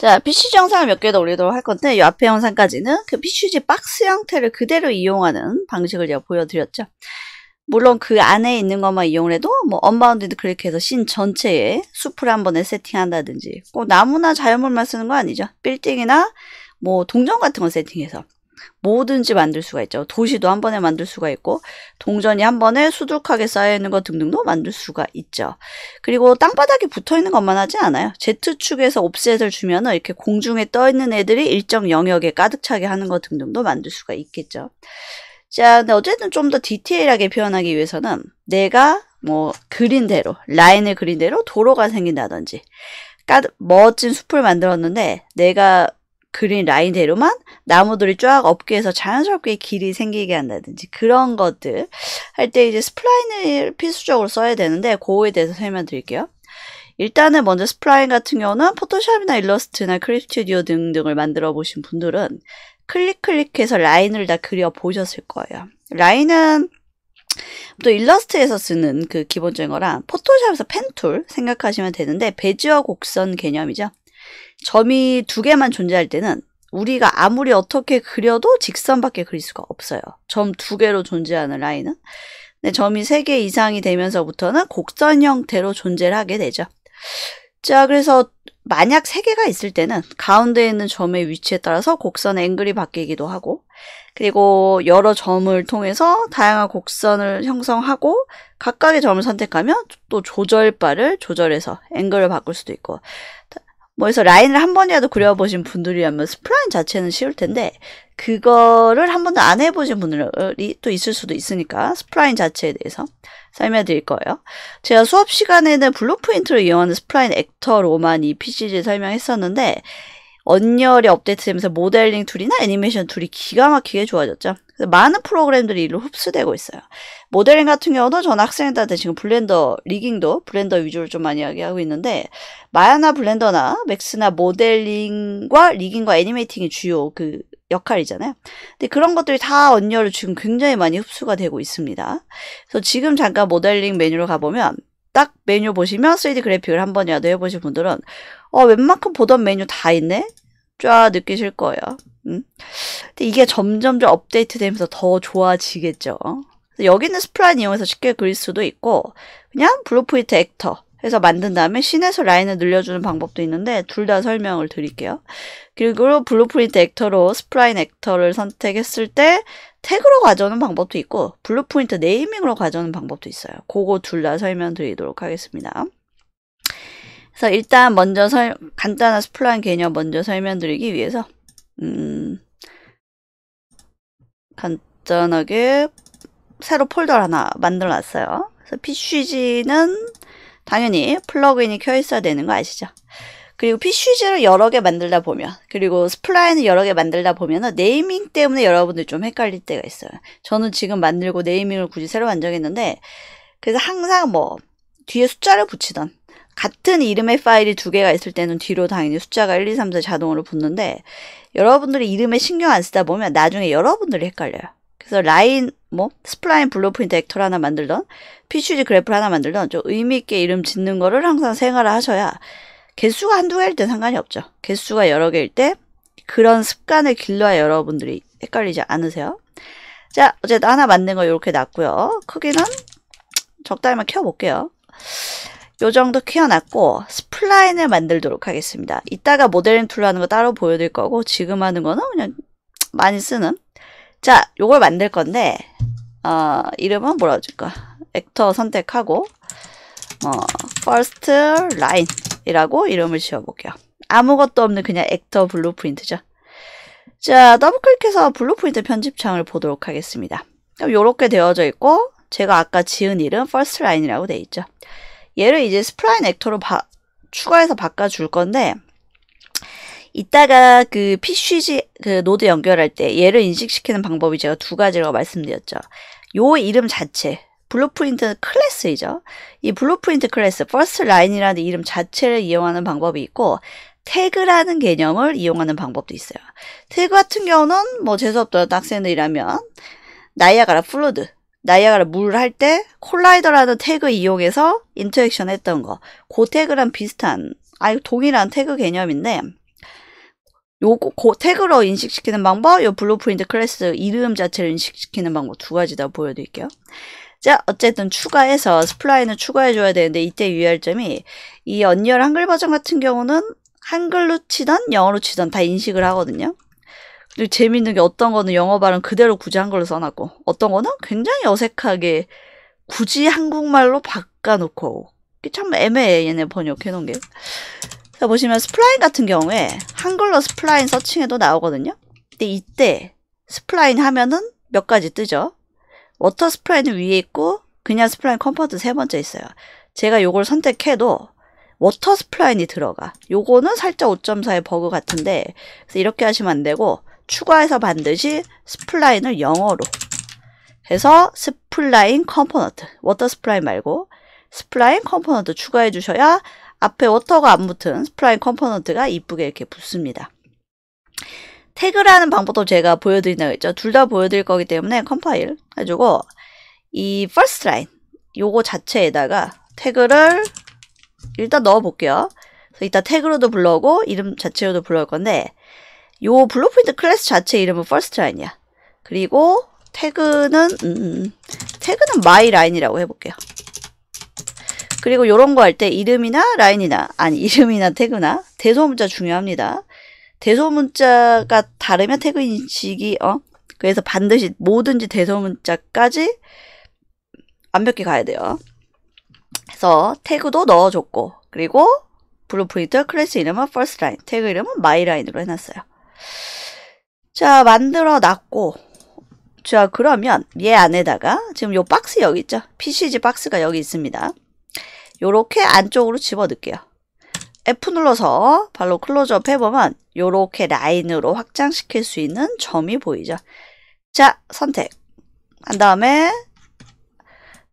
자, PCG 영상을 몇 개 더 올리도록 할 건데, 이 앞에 영상까지는 그 PCG 박스 형태를 그대로 이용하는 방식을 제가 보여드렸죠. 물론 그 안에 있는 것만 이용을 해도 뭐 언바운디드 클릭해서 씬 전체에 숲을 한 번에 세팅한다든지, 꼭 나무나 자연물만 쓰는 거 아니죠. 빌딩이나 뭐 동전 같은 거 세팅해서 뭐든지 만들 수가 있죠. 도시도 한 번에 만들 수가 있고, 동전이 한 번에 수두룩하게 쌓여있는 것 등등도 만들 수가 있죠. 그리고 땅바닥에 붙어있는 것만 하지 않아요. Z축에서 옵셋을 주면은 이렇게 공중에 떠있는 애들이 일정 영역에 가득 차게 하는 것 등등도 만들 수가 있겠죠. 자, 근데 어쨌든 좀 더 디테일하게 표현하기 위해서는 내가 뭐 그린 대로, 라인을 그린 대로 도로가 생긴다든지, 멋진 숲을 만들었는데 내가 그린 라인대로만 나무들이 쫙 업계에서 자연스럽게 길이 생기게 한다든지, 그런 것들 할 때 이제 스플라인을 필수적으로 써야 되는데, 그거에 대해서 설명드릴게요. 일단은 먼저 스플라인 같은 경우는 포토샵이나 일러스트나 크립 스튜디오 등등을 만들어 보신 분들은 클릭해서 라인을 다 그려 보셨을 거예요. 라인은 또 일러스트에서 쓰는 그 기본적인 거랑 포토샵에서 펜툴 생각하시면 되는데, 배지와 곡선 개념이죠. 점이 두 개만 존재할 때는 우리가 아무리 어떻게 그려도 직선밖에 그릴 수가 없어요. 점 두 개로 존재하는 라인은. 근데 점이 세 개 이상이 되면서부터는 곡선 형태로 존재를 하게 되죠. 자, 그래서 만약 세 개가 있을 때는 가운데에 있는 점의 위치에 따라서 곡선의 앵글이 바뀌기도 하고, 그리고 여러 점을 통해서 다양한 곡선을 형성하고, 각각의 점을 선택하면 또 조절바를 조절해서 앵글을 바꿀 수도 있고, 뭐 해서 라인을 한 번이라도 그려보신 분들이라면 스플라인 자체는 쉬울 텐데, 그거를 한 번도 안 해보신 분들이 또 있을 수도 있으니까 스플라인 자체에 대해서 설명드릴 거예요. 제가 수업 시간에는 블루프린트를 이용하는 스플라인 액터로만 이 PCG 설명했었는데, 언리얼이 업데이트되면서 모델링 툴이나 애니메이션 툴이 기가 막히게 좋아졌죠. 그래서 많은 프로그램들이 이로 흡수되고 있어요. 모델링 같은 경우도 전 학생들한테 지금 블렌더, 블렌더 위주로 좀 많이 이야기하고 있는데, 마야나 블렌더나 맥스나 모델링과 리깅과 애니메이팅이 주요 그 역할이잖아요. 근데 그런 것들이 다 언리얼로 지금 굉장히 많이 흡수가 되고 있습니다. 그래서 지금 잠깐 모델링 메뉴로 가보면, 딱 메뉴 보시면 3D 그래픽을 한 번이라도 해보신 분들은 웬만큼 보던 메뉴 다 있네? 쫙 느끼실 거예요. 근데 이게 점점 업데이트 되면서 더 좋아지겠죠. 여기는 스플라인 이용해서 쉽게 그릴 수도 있고, 그냥 블루프린트 액터 해서 만든 다음에 씬에서 라인을 늘려주는 방법도 있는데, 둘 다 설명을 드릴게요. 그리고 블루프린트 액터로 스플라인 액터를 선택했을 때 태그로 가져오는 방법도 있고, 블루프린트 네이밍으로 가져오는 방법도 있어요. 그거 둘 다 설명드리도록 하겠습니다. 그래서 일단 먼저 간단한 스플라인 개념 먼저 설명드리기 위해서 간단하게 새로 폴더를 하나 만들어 놨어요. 그래서 PCG는 당연히 플러그인이 켜 있어야 되는 거 아시죠? 그리고 PCG를 여러 개 만들다 보면, 그리고 스플라인을 여러 개 만들다 보면은 네이밍 때문에 여러분들 좀 헷갈릴 때가 있어요. 저는 지금 만들고 네이밍을 굳이 새로 만정했는데, 그래서 항상 뭐 뒤에 숫자를 붙이던, 같은 이름의 파일이 두 개가 있을 때는 뒤로 당연히 숫자가 1, 2, 3, 4 자동으로 붙는데, 여러분들이 이름에 신경 안 쓰다 보면 나중에 여러분들이 헷갈려요. 그래서 라인, 스플라인 블루프린트 액터를 하나 만들던, PCG 그래프를 하나 만들던, 좀 의미있게 이름 짓는 거를 항상 생활을 하셔야, 개수가 한두 개일 땐 상관이 없죠. 개수가 여러 개일 때 그런 습관을 길러야 여러분들이 헷갈리지 않으세요. 자, 어쨌든 하나 만든 거 이렇게 놨고요. 크기는 적당히만 켜볼게요. 요 정도 키워놨고, 스플라인을 만들도록 하겠습니다. 이따가 모델링 툴로 하는 거 따로 보여드릴 거고, 지금 하는 거는 그냥 많이 쓰는. 자, 요걸 만들 건데, 이름은 뭐라고 줄까? 액터 선택하고, first line 이라고 이름을 지어볼게요. 아무것도 없는 그냥 액터 블루프린트죠. 자, 더블 클릭해서 블루프린트 편집창을 보도록 하겠습니다. 그럼 요렇게 되어져 있고, 제가 아까 지은 이름 first line이라고 되어 있죠. 얘를 이제 스플라인 액터로 추가해서 바꿔줄 건데, 이따가 그 PCG 그 노드 연결할 때 얘를 인식시키는 방법이 제가 두 가지라고 말씀드렸죠. 요 이름 자체, 블루프린트 클래스이죠. 이 블루프린트 클래스, first line이라는 이름 자체를 이용하는 방법이 있고, 태그라는 개념을 이용하는 방법도 있어요. 태그 같은 경우는 뭐 재수없 들었던 학생들이라면 나이아가라 플루드, 나이아가라 물 할 때 콜라이더라는 태그 이용해서 인터랙션 했던 거, 그 태그랑 비슷한, 동일한 태그 개념인데, 요거 태그로 인식시키는 방법, 요 블루프린트 클래스 이름 자체를 인식시키는 방법 두 가지 다 보여드릴게요. 자, 어쨌든 추가해서 스플라인을 추가해줘야 되는데 이때 유의할 점이 이 언리얼 한글 버전 같은 경우는 한글로 치던 영어로 치던 다 인식을 하거든요. 그리고 재밌는 게 어떤 거는 영어 발음 그대로 굳이 한글로 써놨고 어떤 거는 굉장히 어색하게 굳이 한국말로 바꿔놓고 참 애매해 얘네 번역해놓은 게. 자, 보시면 스플라인 같은 경우에 한글로 스플라인 서칭해도 나오거든요. 근데 이때 스플라인 하면은 몇 가지 뜨죠. 워터 스플라인은 위에 있고 그냥 스플라인 컴포넌트 세 번째 있어요. 제가 요걸 선택해도 워터 스플라인이 들어가. 요거는 살짝 5.4의 버그 같은데 그래서 이렇게 하시면 안 되고 추가해서 반드시 스플라인을 영어로 해서 스플라인 컴포넌트, 워터 스플라인 말고 스플라인 컴포넌트 추가해 주셔야 앞에 워터가 안 붙은 스플라인 컴포넌트가 이쁘게 이렇게 붙습니다. 태그라는 방법도 제가 보여드린다고 했죠. 둘 다 보여드릴 거기 때문에 컴파일 해주고 이 first line 요거 자체에다가 태그를 일단 넣어 볼게요. 그래서 이따 태그로도 불러오고 이름 자체로도 불러올 건데 요 블루프린트 클래스 자체 이름은 first line이야. 그리고 태그는 my line이라고 해볼게요. 그리고 요런 거 할 때 이름이나 라인이나 아니 이름이나 태그나 대소문자 중요합니다. 대소문자가 다르면 태그 인식이 그래서 반드시 뭐든지 대소문자까지 완벽히 가야 돼요. 그래서 태그도 넣어줬고 그리고 블루프린트 클래스 이름은 first line, 태그 이름은 my line으로 해놨어요. 자, 만들어 놨고 자, 그러면 얘 안에다가 지금 요 박스 여기 있죠? PCG 박스가 여기 있습니다. 요렇게 안쪽으로 집어넣을게요. F 눌러서 발로 클로즈업 해보면 요렇게 라인으로 확장시킬 수 있는 점이 보이죠? 자, 선택 한 다음에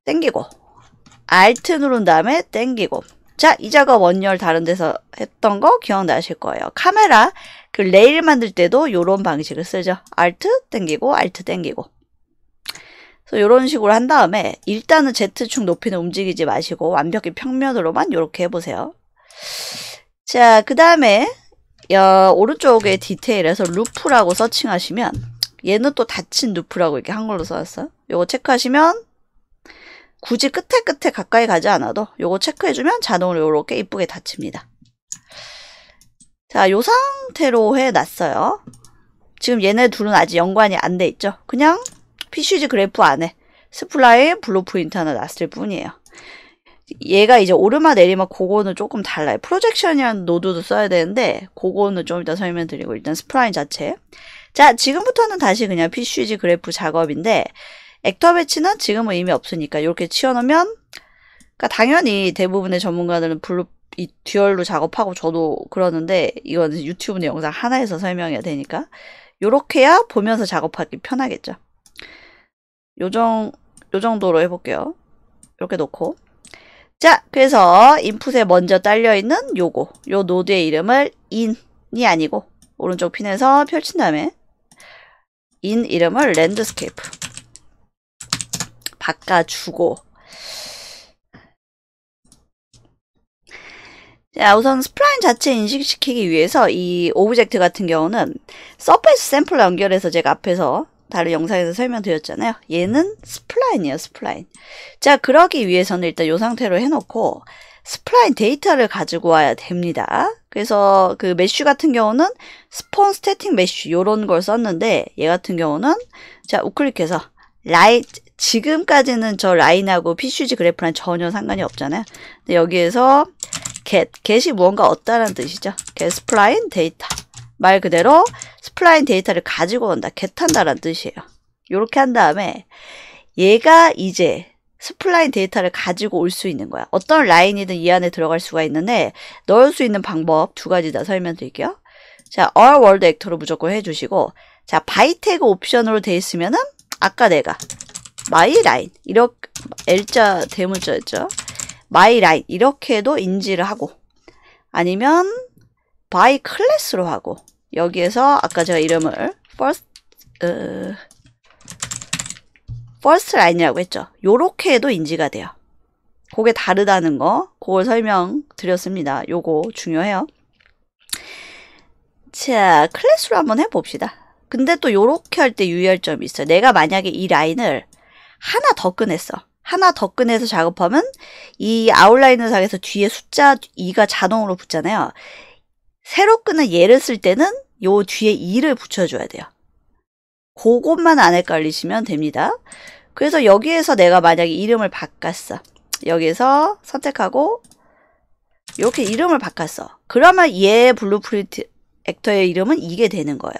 땡기고 Alt 누른 다음에 땡기고 자, 이 작업 원열 다른 데서 했던 거 기억나실 거예요. 카메라 그 레일 만들 때도 요런 방식을 쓰죠. Alt 땡기고 Alt 땡기고 그래서 요런 식으로 한 다음에 일단은 Z축 높이는 움직이지 마시고 완벽히 평면으로만 요렇게 해보세요. 자, 그 다음에 오른쪽에 디테일에서 루프라고 서칭하시면 얘는 또 닫힌 루프라고 이렇게 한글로 써놨어요. 요거 체크하시면 굳이 끝에 가까이 가지 않아도 요거 체크해주면 자동으로 요렇게 이쁘게 닫힙니다. 자, 요 상태로 해놨어요. 지금 얘네 둘은 아직 연관이 안 돼 있죠. 그냥 PCG 그래프 안에 스플라인 블루프린트 하나 놨을 뿐이에요. 얘가 이제 오르막 내리막 그거는 조금 달라요. 프로젝션이라는 노드도 써야 되는데 그거는 좀 이따 설명드리고 일단 스플라인 자체. 자, 지금부터는 다시 그냥 PCG 그래프 작업인데 액터 배치는 지금은 의미 없으니까 이렇게 치워놓으면 그러니까 당연히 대부분의 전문가들은 이 듀얼로 작업하고 저도 그러는데 이건 유튜브 영상 하나에서 설명해야 되니까 요렇게야 보면서 작업하기 편하겠죠. 요 정도로 해볼게요. 이렇게 놓고 자, 그래서 인풋에 먼저 딸려있는 요 노드의 이름을 in이 아니고 오른쪽 핀에서 펼친 다음에 in 이름을 랜드스케이프 바꿔주고 자, 우선 스플라인 자체 인식시키기 위해서 이 오브젝트 같은 경우는 서페이스 샘플 연결해서 제가 앞에서 다른 영상에서 설명드렸잖아요. 얘는 스플라인이에요, 스플라인. 자, 그러기 위해서는 일단 이 상태로 해놓고 스플라인 데이터를 가지고 와야 됩니다. 그래서 그 메쉬 같은 경우는 스폰 스태틱 메쉬 요런 걸 썼는데 얘 같은 경우는 자, 우클릭해서 라인 지금까지는 저 라인하고 PCG 그래프랑 전혀 상관이 없잖아요. 근데 여기에서 get이 무언가 얻다라는 뜻이죠. get 스플라인 데이터. 말 그대로 스플라인 데이터를 가지고 온다, get한다라는 뜻이에요. 요렇게 한 다음에 얘가 이제 스플라인 데이터를 가지고 올 수 있는 거야. 어떤 라인이든 이 안에 들어갈 수가 있는데 넣을 수 있는 방법 두 가지 다 설명드릴게요. 자, all world actor로 무조건 해주시고 자, by tag 옵션으로 돼 있으면은 아까 내가 my line 이렇게 L자 대문자였죠. my line 이렇게도 인지를 하고 아니면 by class로 하고 여기에서 아까 제가 이름을 first line이라고 했죠. 요렇게 해도 인지가 돼요. 그게 다르다는 거 그걸 설명드렸습니다. 요거 중요해요. 자, 클래스로 한번 해봅시다. 근데 또 요렇게 할 때 유의할 점이 있어요. 내가 만약에 이 라인을 하나 더 꺼냈어. 하나 더 꺼내서 작업하면 이 아웃라인을 상에서 뒤에 숫자 2가 자동으로 붙잖아요. 새로 끄는 얘를 쓸 때는 요 뒤에 2를 붙여줘야 돼요. 그것만 안 헷갈리시면 됩니다. 그래서 여기에서 내가 만약에 이름을 바꿨어. 여기에서 선택하고 이렇게 이름을 바꿨어. 그러면 얘 블루프린트 액터의 이름은 이게 되는 거예요.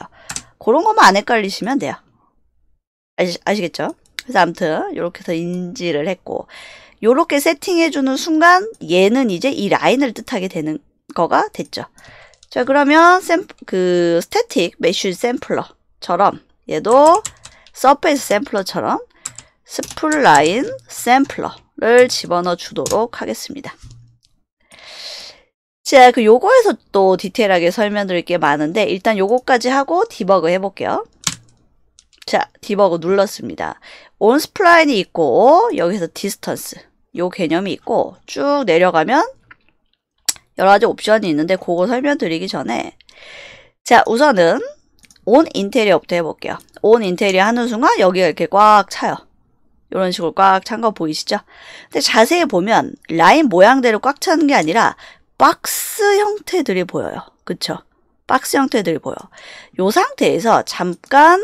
그런 것만 안 헷갈리시면 돼요. 아시겠죠? 그래서 아무튼 이렇게 해서 인지를 했고 이렇게 세팅해주는 순간 얘는 이제 이 라인을 뜻하게 되는 거가 됐죠. 자, 그러면 스태틱 메쉬 샘플러처럼 얘도 서페이스 샘플러처럼 스플라인 샘플러를 집어넣어 주도록 하겠습니다. 자, 요거에서 또 디테일하게 설명드릴 게 많은데 일단 요거까지 하고 디버그 해볼게요. 자, 디버그 눌렀습니다. 온 스플라인이 있고 여기서 디스턴스 요 개념이 있고 쭉 내려가면 여러가지 옵션이 있는데 그거 설명드리기 전에 자, 우선은 온 인테리어부터 해볼게요. 온 인테리어 하는 순간 여기가 이렇게 꽉 차요. 이런 식으로 꽉 찬 거 보이시죠? 근데 자세히 보면 라인 모양대로 꽉 차는 게 아니라 박스 형태들이 보여요. 그쵸? 박스 형태들이 보여. 이 상태에서 잠깐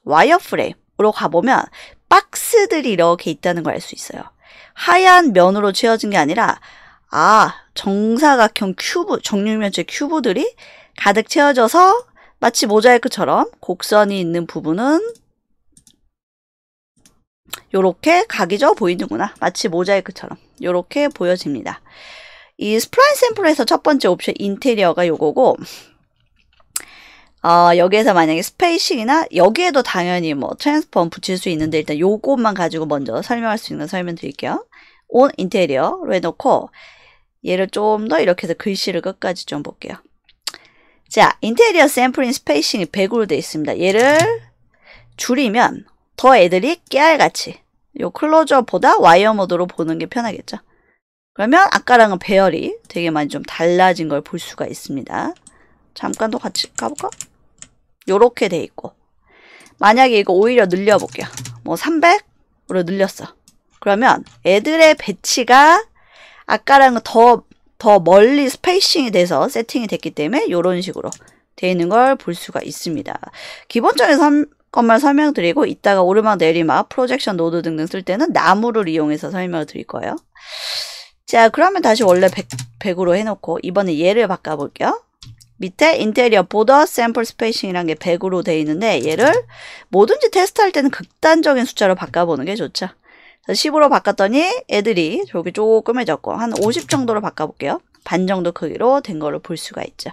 와이어프레임으로 가보면 박스들이 이렇게 있다는 걸 알 수 있어요. 하얀 면으로 채워진 게 아니라 정사각형 큐브, 정육면체 큐브들이 가득 채워져서 마치 모자이크처럼 곡선이 있는 부분은 요렇게 각이 져 보이는구나. 마치 모자이크처럼 요렇게 보여집니다. 이 스플라인 샘플에서 첫 번째 옵션 인테리어가 요거고 여기에서 만약에 스페이싱이나 여기에도 당연히 뭐 트랜스폼 붙일 수 있는데 일단 요것만 가지고 먼저 설명할 수 있는 거 설명드릴게요. 온 인테리어로 해놓고 얘를 좀 더 이렇게 해서 글씨를 끝까지 좀 볼게요. 자, 인테리어 샘플링 스페이싱이 100으로 되어 있습니다. 얘를 줄이면 더 애들이 깨알같이 요 클로저보다 와이어 모드로 보는 게 편하겠죠. 그러면 아까랑은 배열이 되게 많이 좀 달라진 걸 볼 수가 있습니다. 잠깐 더 같이 가볼까? 요렇게 돼 있고 만약에 이거 오히려 늘려볼게요. 뭐 300으로 늘렸어. 그러면 애들의 배치가 아까랑은 더 멀리 스페이싱이 돼서 세팅이 됐기 때문에 이런 식으로 되어 있는 걸 볼 수가 있습니다. 기본적인 것만 설명드리고 이따가 오르막 내리막 프로젝션 노드 등등 쓸 때는 나무를 이용해서 설명을 드릴 거예요. 자, 그러면 다시 원래 100으로 해놓고 이번에 얘를 바꿔볼게요. 밑에 인테리어 보더 샘플 스페이싱이라는 게 100으로 되어 있는데 얘를 뭐든지 테스트할 때는 극단적인 숫자로 바꿔보는 게 좋죠. 10으로 바꿨더니 애들이 저기 조그매졌고 한 50 정도로 바꿔볼게요. 반 정도 크기로 된 거를 볼 수가 있죠.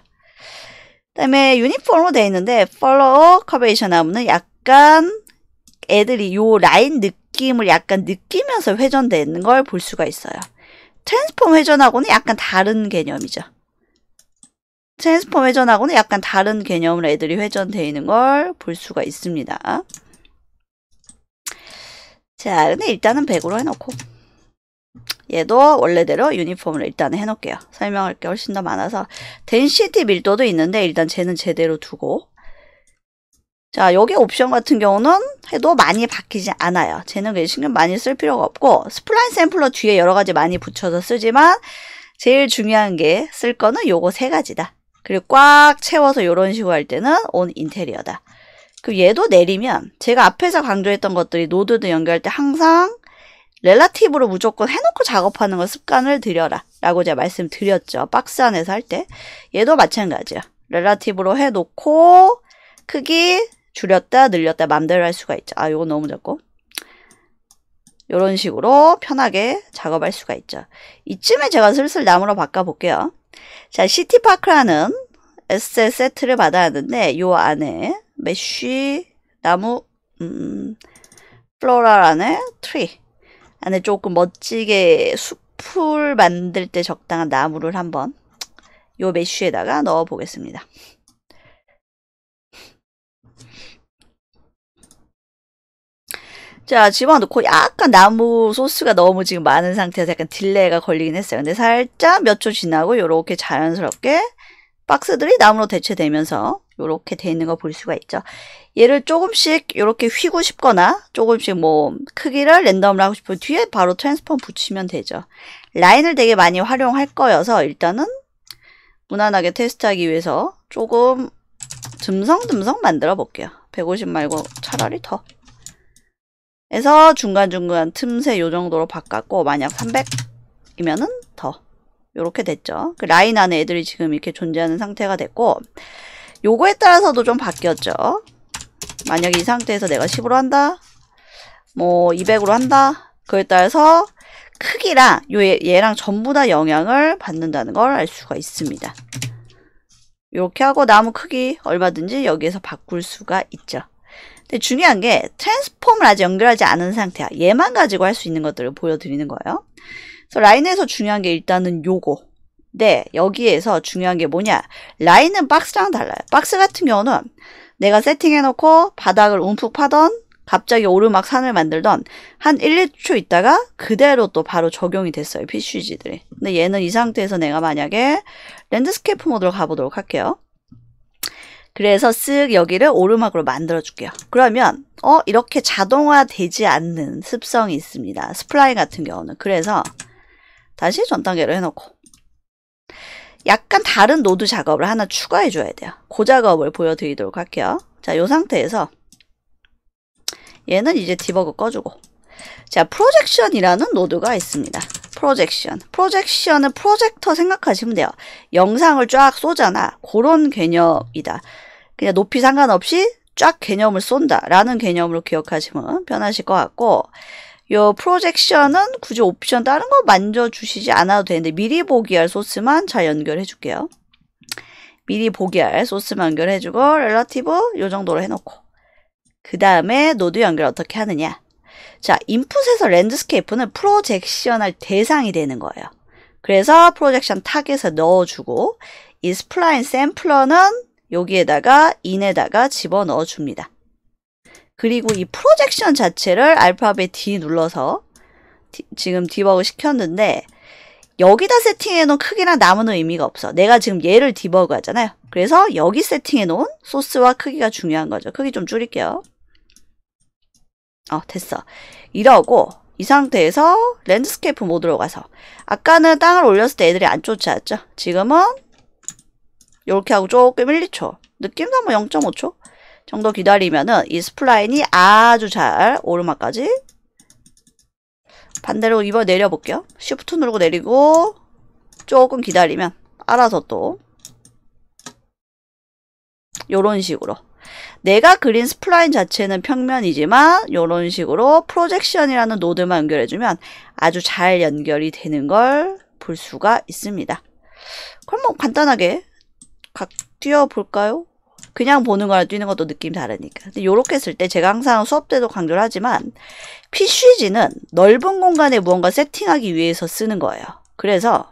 그 다음에 유니폼으로 되어 있는데 follow curvature 나무는 약간 애들이 요 라인 느낌을 약간 느끼면서 회전되는 걸 볼 수가 있어요. 트랜스폼 회전하고는 약간 다른 개념이죠. 트랜스폼 회전하고는 약간 다른 개념으로 애들이 회전되어 있는 걸 볼 수가 있습니다. 자, 근데 일단은 100으로 해놓고 얘도 원래대로 유니폼으로 일단 해놓을게요. 설명할 게 훨씬 더 많아서 덴시티 밀도도 있는데 일단 쟤는 제대로 두고 자, 여기 옵션 같은 경우는 해도 많이 바뀌지 않아요. 쟤는 그냥 신경 많이 쓸 필요가 없고 스플라인 샘플러 뒤에 여러 가지 많이 붙여서 쓰지만 제일 중요한 게 쓸 거는 요거 세 가지다. 그리고 꽉 채워서 이런 식으로 할 때는 온 인테리어다. 그 얘도 내리면 제가 앞에서 강조했던 것들이 노드도 연결할 때 항상 렐라티브로 무조건 해놓고 작업하는 걸 습관을 들여라 라고 제가 말씀드렸죠. 박스 안에서 할 때 얘도 마찬가지야. 렐라티브로 해놓고 크기 줄였다 늘렸다 맘대로 할 수가 있죠. 요거 너무 작고 이런 식으로 편하게 작업할 수가 있죠. 이쯤에 제가 슬슬 나무로 바꿔볼게요. 자, 시티파크라는 에셋 세트를 받아왔는데 요 안에 메쉬 나무 플로럴 안에 트리 안에 조금 멋지게 숲을 만들 때 적당한 나무를 한번 요 메쉬에다가 넣어 보겠습니다. 자, 집어넣고 약간 나무 소스가 너무 지금 많은 상태에서 약간 딜레이가 걸리긴 했어요. 근데 살짝 몇 초 지나고 이렇게 자연스럽게 박스들이 나무로 대체되면서 이렇게 돼 있는 거 볼 수가 있죠. 얘를 조금씩 이렇게 휘고 싶거나 조금씩 뭐 크기를 랜덤으로 하고 싶으면 뒤에 바로 트랜스폼 붙이면 되죠. 라인을 되게 많이 활용할 거여서 일단은 무난하게 테스트하기 위해서 조금 듬성듬성 만들어 볼게요. 150 말고 차라리 더 해서 중간중간 틈새 요 정도로 바꿨고, 만약 300이면은 더 요렇게 됐죠. 그 라인 안에 애들이 지금 이렇게 존재하는 상태가 됐고, 요거에 따라서도 좀 바뀌었죠. 만약에 이 상태에서 내가 10으로 한다, 뭐 200으로 한다, 그에 따라서 크기랑 얘랑 전부 다 영향을 받는다는 걸 알 수가 있습니다. 이렇게 하고 나무 크기 얼마든지 여기에서 바꿀 수가 있죠. 근데 중요한 게 트랜스폼을 아직 연결하지 않은 상태야. 얘만 가지고 할 수 있는 것들을 보여드리는 거예요. 그래서 라인에서 중요한 게 일단은 요거. 네, 여기에서 중요한 게 뭐냐? 라인은 박스랑 달라요. 박스 같은 경우는 내가 세팅해놓고 바닥을 움푹 파던, 갑자기 오르막 산을 만들던 한 1, 2초 있다가 그대로 또 바로 적용이 됐어요. PCG들이. 근데 얘는 이 상태에서 내가 만약에 랜드스케이프 모드로 가보도록 할게요. 그래서 쓱 여기를 오르막으로 만들어 줄게요. 그러면 이렇게 자동화 되지 않는 습성이 있습니다. 스플라인 같은 경우는. 그래서 다시 전 단계로 해놓고 약간 다른 노드 작업을 하나 추가해 줘야 돼요. 그 작업을 보여드리도록 할게요. 자, 이 상태에서 얘는 이제 디버그 꺼주고, 자, 프로젝션이라는 노드가 있습니다. 프로젝션은 프로젝터 생각하시면 돼요. 영상을 쫙 쏘잖아. 그런 개념이다. 그냥 높이 상관없이 쫙 개념을 쏜다 라는 개념으로 기억하시면 편하실 것 같고, 요 프로젝션은 굳이 옵션 다른 거 만져주시지 않아도 되는데 미리 보기 할 소스만 잘 연결해 줄게요. 미리 보기 할 소스만 연결해주고 렐러티브 요 정도로 해놓고, 그 다음에 노드 연결 어떻게 하느냐. 자, 인풋에서 랜드스케이프는 프로젝션할 대상이 되는 거예요. 그래서 프로젝션 타겟에 넣어주고, 이 스플라인 샘플러는 여기에다가 인에다가 집어넣어 줍니다. 그리고 이 프로젝션 자체를 알파벳 D 눌러서 지금 디버그 시켰는데, 여기다 세팅해 놓은 크기랑 나무는 의미가 없어. 내가 지금 얘를 디버그 하잖아요. 그래서 여기 세팅해 놓은 소스와 크기가 중요한 거죠. 크기 좀 줄일게요. 됐어. 이러고 이 상태에서 랜드스케이프 모드로 가서, 아까는 땅을 올렸을 때 애들이 안 쫓아왔죠. 지금은 이렇게 하고 조금 1, 2초, 느낌도 한번 0.5초 정도 기다리면은 이 스플라인이 아주 잘 오르막까지, 반대로 이번 내려볼게요. 쉬프트 누르고 내리고 조금 기다리면 알아서 또 요런 식으로, 내가 그린 스플라인 자체는 평면이지만 요런 식으로 프로젝션이라는 노드만 연결해주면 아주 잘 연결이 되는 걸 볼 수가 있습니다. 그럼 뭐 간단하게 뛰어볼까요? 그냥 보는 거랑 뛰는 것도 느낌 다르니까. 근데 요렇게 했을 때 제가 항상 수업 때도 강조를 하지만 PCG는 넓은 공간에 무언가 세팅하기 위해서 쓰는 거예요. 그래서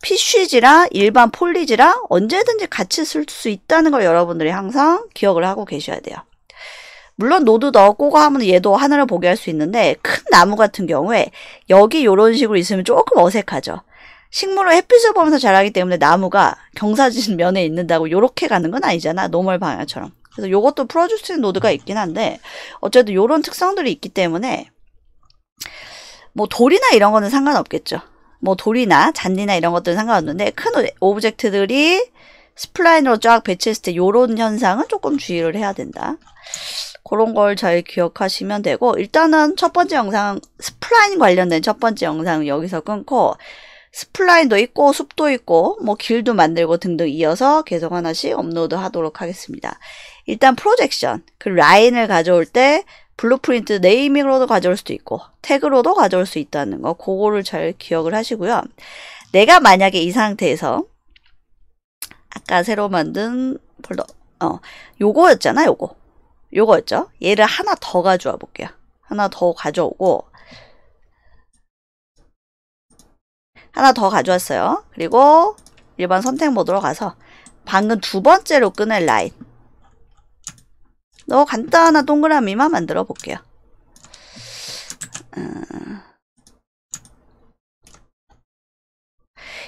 PCG랑 일반 폴리지랑 언제든지 같이 쓸 수 있다는 걸 여러분들이 항상 기억을 하고 계셔야 돼요. 물론 노드 넣고 하면 얘도 하늘을 보게 할 수 있는데, 큰 나무 같은 경우에 여기 이런 식으로 있으면 조금 어색하죠. 식물은 햇빛을 보면서 자라기 때문에 나무가 경사진 면에 있는다고 요렇게 가는 건 아니잖아. 노멀 방향처럼. 그래서 요것도 풀어줄 수 있는 노드가 있긴 한데, 어쨌든 요런 특성들이 있기 때문에 뭐 돌이나 이런 거는 상관없겠죠. 뭐 돌이나 잔디나 이런 것들은 상관없는데, 큰 오브젝트들이 스플라인으로 쫙 배치했을 때 요런 현상은 조금 주의를 해야 된다. 그런 걸 잘 기억하시면 되고, 일단은 첫 번째 영상, 스플라인 관련된 첫 번째 영상은 여기서 끊고, 스플라인도 있고 숲도 있고 뭐 길도 만들고 등등 이어서 계속 하나씩 업로드 하도록 하겠습니다. 일단 프로젝션, 그 라인을 가져올 때 블루프린트 네이밍으로도 가져올 수도 있고 태그로도 가져올 수 있다는 거, 그거를 잘 기억을 하시고요. 내가 만약에 이 상태에서 아까 새로 만든 폴더, 요거였잖아. 요거였죠. 얘를 하나 더 가져와 볼게요. 하나 더 가져오고, 하나 더 가져왔어요. 그리고 일반 선택 모드로 가서 방금 두 번째로 끊을 라인, 간단한 동그라미만 만들어 볼게요.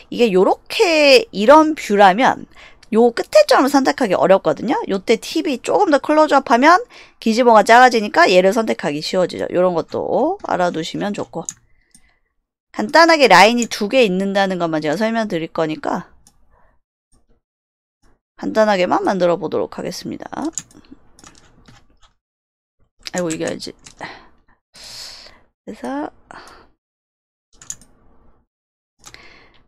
이게 요렇게 이런 뷰라면 요 끝에 점을 선택하기 어렵거든요. 요때 팁이 조금 더 클로즈업 하면 기지모가 작아지니까 얘를 선택하기 쉬워지죠. 요런 것도 알아두시면 좋고. 간단하게 라인이 2개 있는다는 것만 제가 설명드릴 거니까 간단하게만 만들어 보도록 하겠습니다. 아이고, 이겨야지. 그래서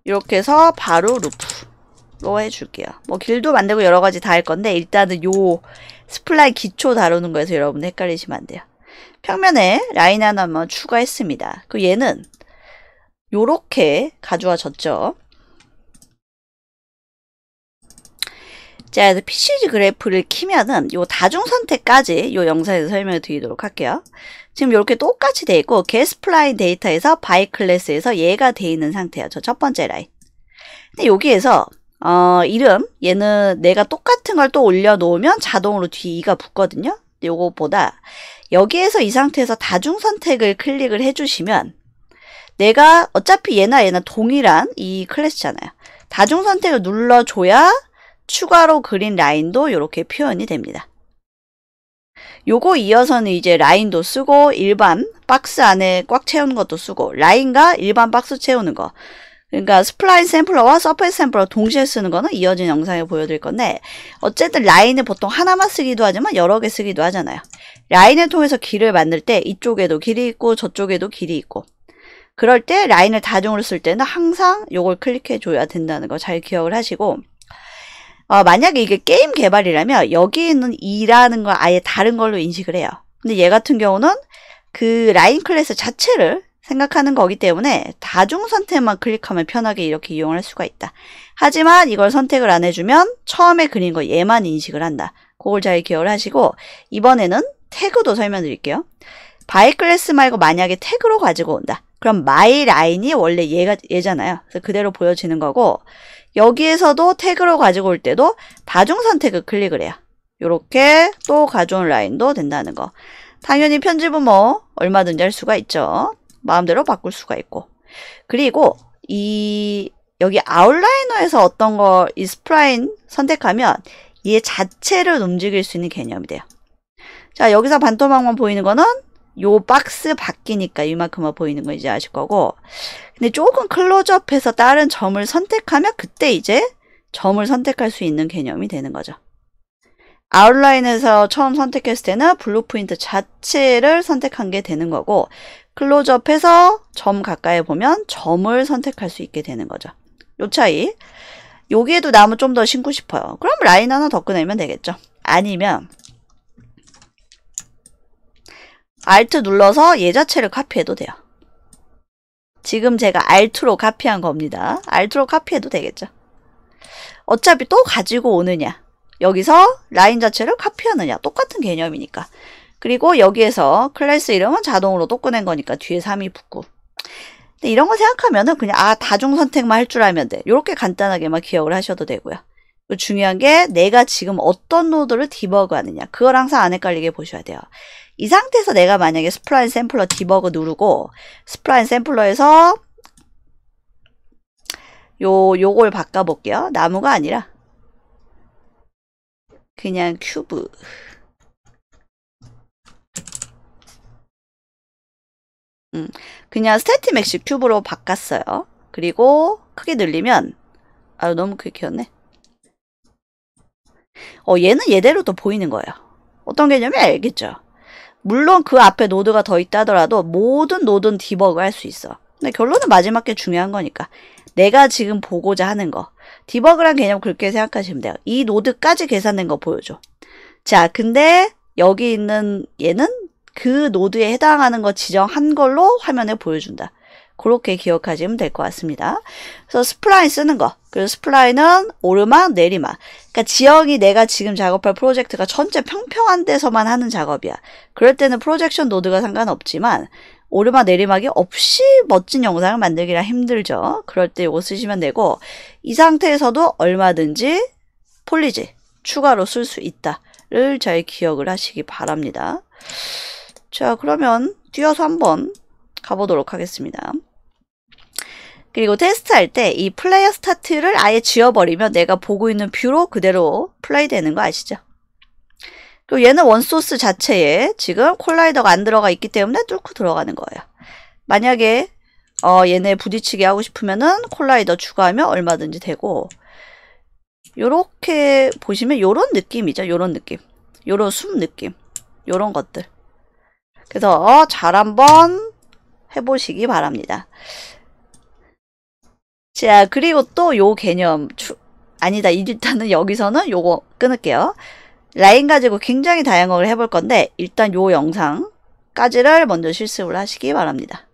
이렇게 해서 바로 루프로 해줄게요. 뭐 길도 만들고 여러가지 다 할 건데 일단은 요 스플라인 기초 다루는 거에서 여러분 헷갈리시면 안 돼요. 평면에 라인 하나만 추가했습니다. 그 얘는 요렇게 가져와졌죠. 자, 그래서 PCG 그래프를 키면은 요 다중 선택까지 요 영상에서 설명을 드리도록 할게요. 지금 이렇게 똑같이 돼 있고 게스플라인 데이터에서 바이 클래스에서 얘가 돼 있는 상태예요. 저 첫 번째 라인. 근데 여기에서 이름 얘는 내가 똑같은 걸 또 올려놓으면 자동으로 뒤 2가 붙거든요. 요거보다 여기에서 이 상태에서 다중 선택을 클릭을 해주시면 내가 어차피 얘나 동일한 이 클래스잖아요. 다중 선택을 눌러줘야 추가로 그린 라인도 이렇게 표현이 됩니다. 요거 이어서는 이제 라인도 쓰고 일반 박스 안에 꽉 채우는 것도 쓰고 라인과 일반 박스 채우는 거, 그러니까 스플라인 샘플러와 서페이스 샘플러 동시에 쓰는 거는 이어진 영상에 보여드릴 건데 어쨌든 라인을 보통 하나만 쓰기도 하지만 여러 개 쓰기도 하잖아요. 라인을 통해서 길을 만들 때 이쪽에도 길이 있고 저쪽에도 길이 있고 그럴 때 라인을 다중으로 쓸 때는 항상 요걸 클릭해 줘야 된다는 거 잘 기억을 하시고 만약에 이게 게임 개발이라면 여기 있는 2라는 걸 아예 다른 걸로 인식을 해요. 근데 얘 같은 경우는 그 라인 클래스 자체를 생각하는 거기 때문에 다중 선택만 클릭하면 편하게 이렇게 이용을 할 수가 있다. 하지만 이걸 선택을 안 해주면 처음에 그린 거 얘만 인식을 한다. 그걸 잘 기억을 하시고 이번에는 태그도 설명드릴게요. 바이 클래스 말고 만약에 태그로 가지고 온다. 그럼 마이 라인이 원래 얘잖아요. 그래서 그대로 보여지는 거고 여기에서도 태그로 가지고 올 때도 다중 선택을 클릭을 해요. 요렇게 또 가져온 라인도 된다는 거. 당연히 편집은 뭐 얼마든지 할 수가 있죠. 마음대로 바꿀 수가 있고. 그리고 여기 아웃라이너에서 어떤 거 이 스프라인 선택하면 얘 자체를 움직일 수 있는 개념이 돼요. 자, 여기서 반토막만 보이는 거는 요 박스 바뀌니까 이만큼만 보이는 거 이제 아실 거고, 근데 조금 클로즈업해서 다른 점을 선택하면 그때 이제 점을 선택할 수 있는 개념이 되는 거죠. 아웃라인에서 처음 선택했을 때는 블루프린트 자체를 선택한 게 되는 거고 클로즈업해서 점 가까이 보면 점을 선택할 수 있게 되는 거죠. 요 차이. 여기에도 나무 좀 더 심고 싶어요. 그럼 라인 하나 더 꺼내면 되겠죠. 아니면 Alt 눌러서 얘 자체를 카피해도 돼요. 지금 제가 Alt로 카피한 겁니다. Alt로 카피해도 되겠죠. 어차피 또 가지고 오느냐, 여기서 라인 자체를 카피하느냐, 똑같은 개념이니까. 그리고 여기에서 클래스 이름은 자동으로 또 꺼낸 거니까 뒤에 3이 붙고. 근데 이런 거 생각하면은 그냥 다중 선택만 할 줄 알면 돼. 이렇게 간단하게만 기억을 하셔도 되고요. 중요한 게 내가 지금 어떤 노드를 디버그 하느냐, 그걸 항상 안 헷갈리게 보셔야 돼요. 이 상태에서 내가 만약에 스플라인 샘플러 디버그 누르고 스플라인 샘플러에서 요걸 바꿔볼게요. 나무가 아니라 그냥 큐브. 그냥 스태티맥시 큐브로 바꿨어요. 그리고 크게 늘리면 너무 크게 키웠네. 얘는 얘대로 또 보이는 거예요. 어떤 개념이 알겠죠? 물론 그 앞에 노드가 더 있다 하더라도 모든 노드는 디버그 할 수 있어. 근데 결론은 마지막 게 중요한 거니까. 내가 지금 보고자 하는 거. 디버그란 개념 그렇게 생각하시면 돼요. 이 노드까지 계산된 거 보여줘. 자, 근데 여기 있는 얘는 그 노드에 해당하는 거 지정한 걸로 화면에 보여준다. 그렇게 기억하시면 될 것 같습니다. 그래서 스플라인 쓰는 거. 그래서 스플라인은 오르막, 내리막. 그러니까 지형이 내가 지금 작업할 프로젝트가 전체 평평한 데서만 하는 작업이야. 그럴 때는 프로젝션 노드가 상관없지만 오르막, 내리막이 없이 멋진 영상을 만들기란 힘들죠. 그럴 때 이거 쓰시면 되고 이 상태에서도 얼마든지 폴리지 추가로 쓸 수 있다를 잘 기억을 하시기 바랍니다. 자, 그러면 뛰어서 한번 가보도록 하겠습니다. 그리고 테스트할 때 이 플레이어 스타트를 아예 지워버리면 내가 보고 있는 뷰로 그대로 플레이 되는 거 아시죠? 그리고 얘는 원소스 자체에 지금 콜라이더가 안 들어가 있기 때문에 뚫고 들어가는 거예요. 만약에 얘네 부딪히게 하고 싶으면은 콜라이더 추가하면 얼마든지 되고, 요렇게 보시면 요런 느낌이죠. 요런 느낌. 요런 숨 느낌. 요런 것들. 그래서 잘 한번 해보시기 바랍니다. 자, 그리고 또 요 개념 아니다. 일단은 여기서는 요거 끊을게요. 라인 가지고 굉장히 다양한 걸 해볼 건데 일단 요 영상까지를 먼저 실습을 하시기 바랍니다.